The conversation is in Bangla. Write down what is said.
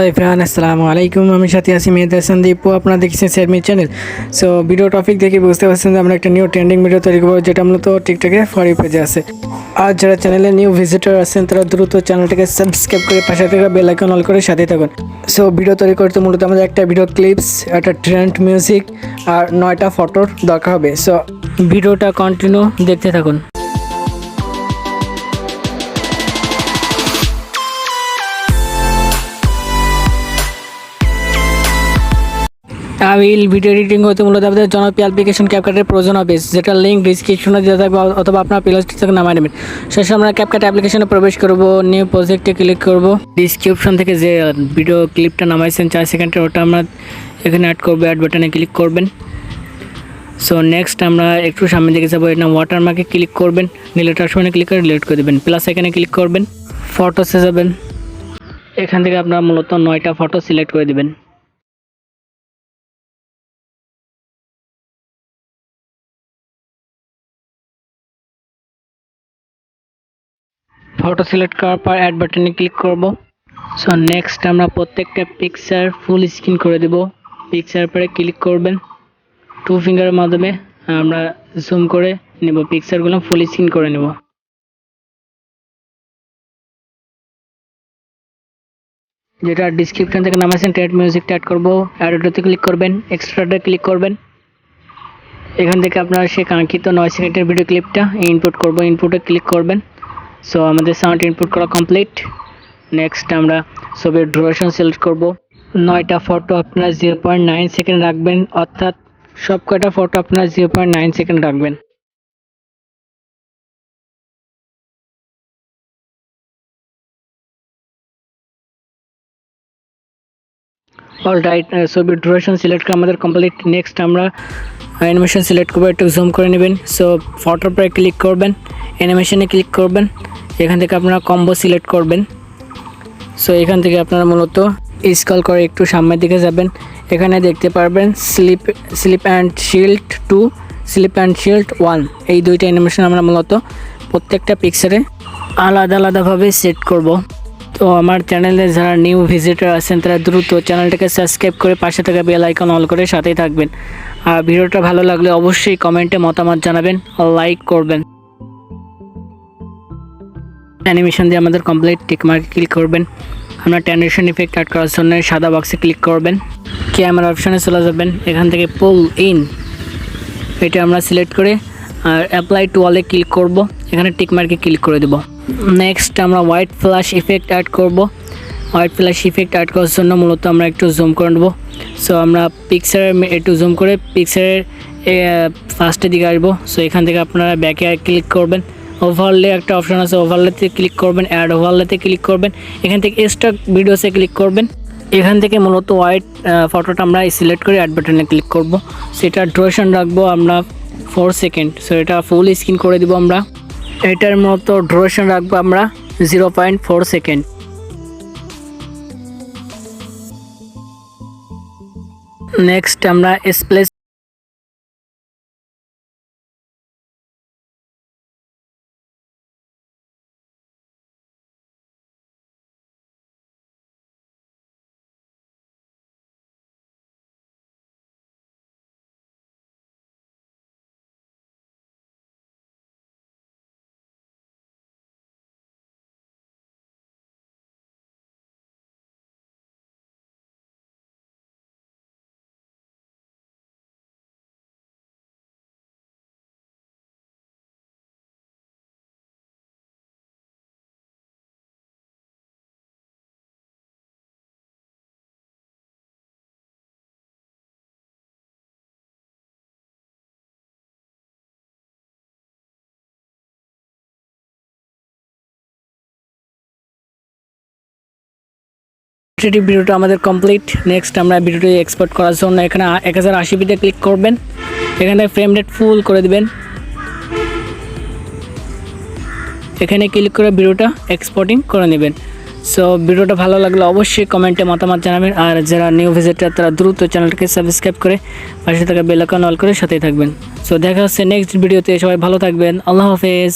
এভরিওয়ান আসসালামু আলাইকুম। আমি সাথে আছি মেহেদি হাসান দেপু। আপনারা দেখছেন সেরমি চ্যানেল। সো ভিডিও টপিক দেখে বুঝতে পারছেন যে আমরা একটা নিউ ট্রেন্ডিং ভিডিও তৈরি করবো, যেটা মূলত টিকটকে ফর ইউ পেজে আছে। আর যারা চ্যানেলে নিউ ভিজিটর আছেন তারা দ্রুত চ্যানেলটাকে সাবস্ক্রাইব করে পাশে থেকে বেল আইকন অল করে সাথে থাকুন। সো ভিডিও তৈরি করতে মূলত আমাদের একটা ভিডিও ক্লিপস, একটা ট্রেন্ড মিউজিক আর 9টা ফটোর দরকার হবে। সো ভিডিওটা কন্টিনিউ দেখতে থাকুন। ভিডিও এডিটিং করতে মূলত আপনাদের জনপ্রিয় অ্যাপ্লিকেশন ক্যাপকাটের প্রয়োজন হবে, যেটা লিঙ্ক ডিসক্রিপশনে দেওয়া থাকবে অথবা আপনার প্লে স্টোর থেকে নামিয়ে নেবেন। শেষে আমরা ক্যাপকাট অ্যাপ্লিকেশনে প্রবেশ করব, নিউ প্রজেক্টে ক্লিক করব। ডিসক্রিপশন থেকে যে ভিডিও ক্লিপটা নামাইছেন 4 সেকেন্ডের, ওটা আমরা এখানে অ্যাড করবো। অ্যাড বাটনে ক্লিক করবেন। সো নেক্সট আমরা একটু সামনে দিকে যাবো। এটা ওয়াটারমার্কে ক্লিক করবেন, ডিলিট অপশনে ক্লিক করে ডিলিট করে দেবেন। প্লাস এখানে ক্লিক করবেন, ফটোসে যাবেন। এখান থেকে আপনারা মূলত 9টা ফটো সিলেক্ট করে দেবেন। ফটো সিলেক্ট করার পর অ্যাড বাটনে ক্লিক করব। সো নেক্সট আমরা প্রত্যেকটা পিকচার ফুল স্ক্রিন করে দেব। পিকচার পরে ক্লিক করবেন, 2 ফিঙ্গারের মাধ্যমে আমরা জুম করে নেব, পিকচারগুলো ফুল স্ক্রিন করে নেব। যেটা ডিসক্রিপশন থেকে নামাইছেন ট্রেন্ড মিউজিকটা অ্যাড করব। অ্যাডোতে ক্লিক করবেন, এক্সট্রাতে ক্লিক করবেন। এখান থেকে আপনারা সেই কাঙ্ক্ষিত 9 সেকেন্ডের ভিডিও ক্লিপটা ইনপুট করব। ইনপুটে ক্লিক করবেন। সো আমাদের সাউন্ড ইনপুট করা কমপ্লিট। নেক্সট আমরা ছবির ডিউরেশন সিলেক্ট করব। 9টা ফটো আপনারা 0.9 সেকেন্ড রাখবেন, অর্থাৎ সব কয়টা ফটো আপনারা 0.9 সেকেন্ড রাখবেন। অলরাইট, ছবির ডিউরেশন সিলেক্ট করে আমাদের কমপ্লিট। নেক্সট আমরা অ্যানিমেশন সিলেক্ট করবো, একটু জুম করে নেবেন। সো ফটোর পরে ক্লিক করবেন, অ্যানিমেশনে ক্লিক করবেন। এখান থেকে আপনারা কম্বো সিলেক্ট করবেন। সো এখান থেকে আপনারা মূলত স্ক্রল করে একটু সামনের দিকে যাবেন। এখানে দেখতে পারবেন slip and shield 2, slip and shield 1, এই 2টা অ্যানিমেশন আমরা মূলত প্রত্যেকটা পিকচারে আলাদা আলাদাভাবে সেট করব। তো আমার চ্যানেলে যারা নিউ ভিজিটর আছেন তারা দ্রুত চ্যানেলটাকে সাবস্ক্রাইব করে পাশে থাকা বেল আইকন অল করে সাথেই থাকবেন। আর ভিডিওটা ভালো লাগলে অবশ্যই কমেন্টে মতামত জানাবেন, লাইক করবেন। অ্যানিমেশন দিয়ে আমাদের কমপ্লিট। টিক মার্কে ক্লিক করবেন। আমরা ট্রানজিশন ইফেক্ট অ্যাড করার জন্য সাদা বক্সে ক্লিক করবেন। ক্যামেরা অপশানে চলে যাবেন। এখান থেকে পুল ইন এটা আমরা সিলেক্ট করে আর অ্যাপ্লাই টু অলে ক্লিক করব। এখানে টিক মার্কে ক্লিক করে দেব। নেক্সট আমরা হোয়াইট ফ্ল্যাশ ইফেক্ট অ্যাড করব। হোয়াইট ফ্ল্যাশ ইফেক্ট অ্যাড করার জন্য মূলত আমরা একটু জুম করে নেব। সো আমরা পিকচারের একটু জুম করে পিকচারের ফার্স্টের দিকে আসবো। সো এখান থেকে আপনারা ব্যাকে ক্লিক করবেন। ওভারলে একটা অপশান আছে, ওভারলেতে ক্লিক করবেন, অ্যাড ওভারলেতে ক্লিক করবেন। এখান থেকে স্টক ভিডিওসে ক্লিক করবেন। এখান থেকে মূলত হোয়াইট ফটোটা আমরা সিলেক্ট করে অ্যাড বাটনে ক্লিক করব। সেটার ডিউরেশন রাখবো আমরা 4 সেকেন্ড। সো এটা ফুল স্ক্রিন করে দিব আমরা। এটার মতো ডিউরেশন রাখবো আমরা 0.4 সেকেন্ড। নেক্সট আমরা স্প্লেস ভিডিওটা আমাদের কমপ্লিট। নেক্সট আমরা ভিডিওটি এক্সপোর্ট করার জন্য এখানে 1080p ক্লিক করবেন। এখানে ফ্রেম রেট ফুল করে দিবেন। এখানে ক্লিক করে ভিডিওটা এক্সপোর্টিং করে নেবেন। সো ভিডিওটা ভালো লাগলে অবশ্যই কমেন্টে মতামত জানাবেন। আর যারা নিউ ভিজিটর তারা দ্রুত চ্যানেলটাকে সাবস্ক্রাইব করে পাশে থাকা বেল আইকন অল করে সাথেই থাকবেন। সো দেখা হচ্ছে নেক্সট ভিডিওতে। সবাই ভালো থাকবেন। আল্লাহ হাফেজ।